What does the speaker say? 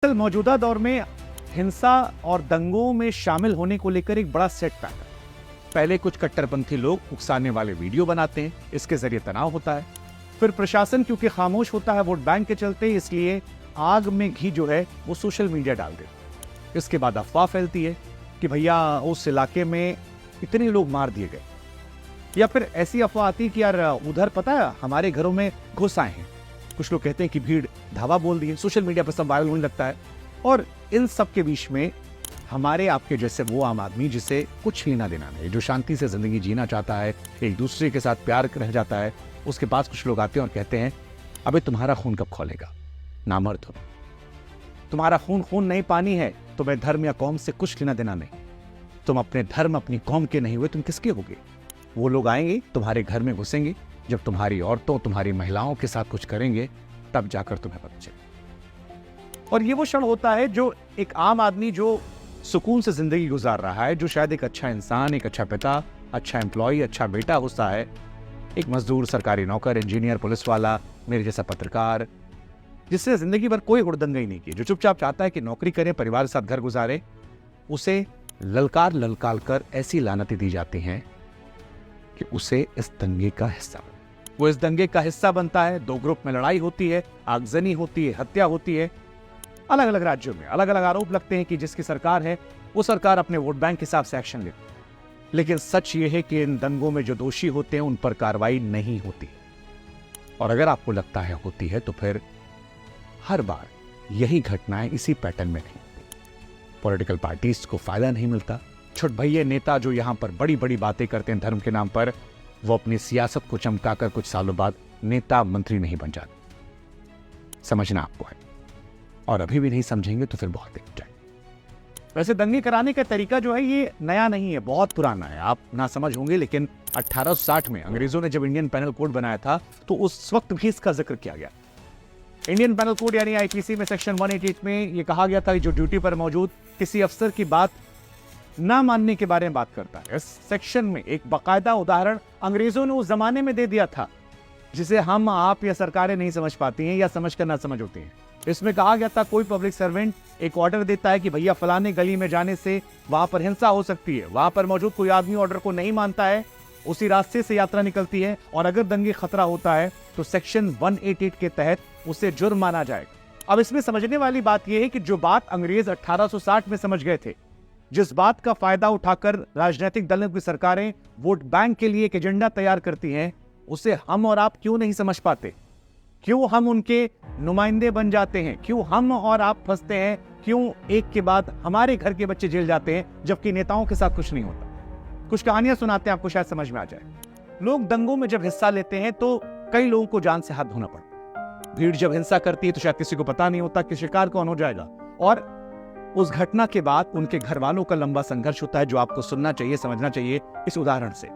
मौजूदा दौर में हिंसा और दंगों में शामिल होने को लेकर एक बड़ा सेटबैक है। पहले कुछ कट्टरपंथी लोग उकसाने वाले वीडियो बनाते हैं, इसके जरिए तनाव होता है। फिर प्रशासन क्योंकि खामोश होता है वोट बैंक के चलते, इसलिए आग में घी जो है वो सोशल मीडिया डाल देते। इसके बाद अफवाह फैलती है कि भैया उस इलाके में इतने लोग मार दिए गए, या फिर ऐसी अफवाह आती है कि यार उधर पता है हमारे घरों में घुस आए हैं। कुछ लोग कहते हैं कि भीड़ धावा बोल दी है, सोशल मीडिया पर सब वायरल होने लगता है। और इन सब के बीच में हमारे आपके जैसे वो आम आदमी जिसे कुछ लेना देना नहीं, जो शांति से जिंदगी जीना चाहता है, एक दूसरे के साथ प्यार रह जाता है, उसके पास कुछ लोग आते हैं और कहते हैं अबे तुम्हारा खून कब खौलेगा, नामर्द हो, तुम्हारा खून खून नहीं पानी है, तुम्हें धर्म या कौम से कुछ लेना देना नहीं, तुम अपने धर्म अपनी कौम के नहीं हुए, तुम किसके होगे। वो लोग आएंगे तुम्हारे घर में घुसेंगे, जब तुम्हारी औरतों तुम्हारी महिलाओं के साथ कुछ करेंगे तब जाकर तुम्हें पता चले। और ये वो क्षण होता है जो एक आम आदमी जो सुकून से जिंदगी गुजार रहा है, जो शायद एक अच्छा इंसान, एक अच्छा पिता, अच्छा एम्प्लॉय, अच्छा बेटा होता है, एक मजदूर, सरकारी नौकर, इंजीनियर, पुलिस वाला, मेरे जैसा पत्रकार, जिससे जिंदगी भर कोई हुड़दंगई नहीं की, जो चुपचाप चाहता है कि नौकरी करे, परिवार के साथ घर गुजारे, उसे ललकार ललकार कर ऐसी लानतें दी जाती हैं कि उसे इस दंगे का हिस्सा बने। वो इस दंगे का हिस्सा बनता है, दो ग्रुप में लड़ाई होती है, आगजनी होती है, हत्या होती है। अलग अलग राज्यों में अलग अलग आरोप लगते हैं कि जिसकी सरकार है वो सरकार अपने वोट बैंक के हिसाब से एक्शन लेती है, लेकिन सच ये है कि इन दंगों में जो दोषी होते हैं उन पर कार्रवाई नहीं होती। और अगर आपको लगता है होती है तो फिर हर बार यही घटनाएं इसी पैटर्न में नहीं होती। पॉलिटिकल पार्टीज को फायदा नहीं मिलता, छोट भैये नेता जो यहां पर बड़ी बड़ी बातें करते हैं धर्म के नाम पर, वो अपनी सियासत को चमकाकर कुछ सालों बाद नेता मंत्री नहीं बन जाते। समझना आपको है, और अभी भी नहीं समझेंगे तो फिर बहुत देर जाए। वैसे दंगे कराने का तरीका जो है ये नया नहीं है, बहुत पुराना है। आप ना समझ होंगे, लेकिन 1860 में अंग्रेजों ने जब इंडियन पैनल कोड बनाया था तो उस वक्त भी इसका जिक्र किया गया। इंडियन पैनल कोड यानी आईपीसी में सेक्शन 188 में यह कहा गया था कि जो ड्यूटी पर मौजूद किसी अफसर की बात ना मानने के बारे में बात करता है। इस सेक्शन में एक बाकायदा उदाहरण अंग्रेजों ने उस जमाने में दे दिया था, जिसे हम आप या सरकारें नहीं समझ पाती हैं या समझ कर ना समझ होती हैं। इसमें कहा गया था कोई पब्लिक सर्वेंट एक ऑर्डर देता है कि भैया फलाने गली में जाने से वहां पर हिंसा हो सकती है, वहां पर मौजूद कोई आदमी ऑर्डर को नहीं मानता है, उसी रास्ते से यात्रा निकलती है, और अगर दंगे खतरा होता है तो सेक्शन 188 के तहत उसे जुर्म माना जाएगा। अब इसमें समझने वाली बात यह है कि जो बात अंग्रेज 1860 में समझ गए थे, जिस बात का फायदा उठाकर राजनीतिक दलों की सरकारें वोट बैंक के लिए एक एजेंडा तैयार करती हैं, उसे हम और आप क्यों नहीं समझ पाते? क्यों हम उनके नुमाइंदे बन जाते हैं? क्यों हम और आप फंसते हैं? क्यों एक के बाद हमारे घर के बच्चे जेल जाते हैं जबकि नेताओं के साथ कुछ नहीं होता? कुछ कहानियां सुनाते हैं, आपको शायद समझ में आ जाए। लोग दंगों में जब हिस्सा लेते हैं तो कई लोगों को जान से हाथ धोना पड़ता है। भीड़ जब हिंसा करती है तो शायद किसी को पता नहीं होता कि शिकार कौन हो जाएगा, और उस घटना के बाद उनके घर वालों का लंबा संघर्ष होता है, जो आपको सुनना चाहिए, समझना चाहिए इस उदाहरण से।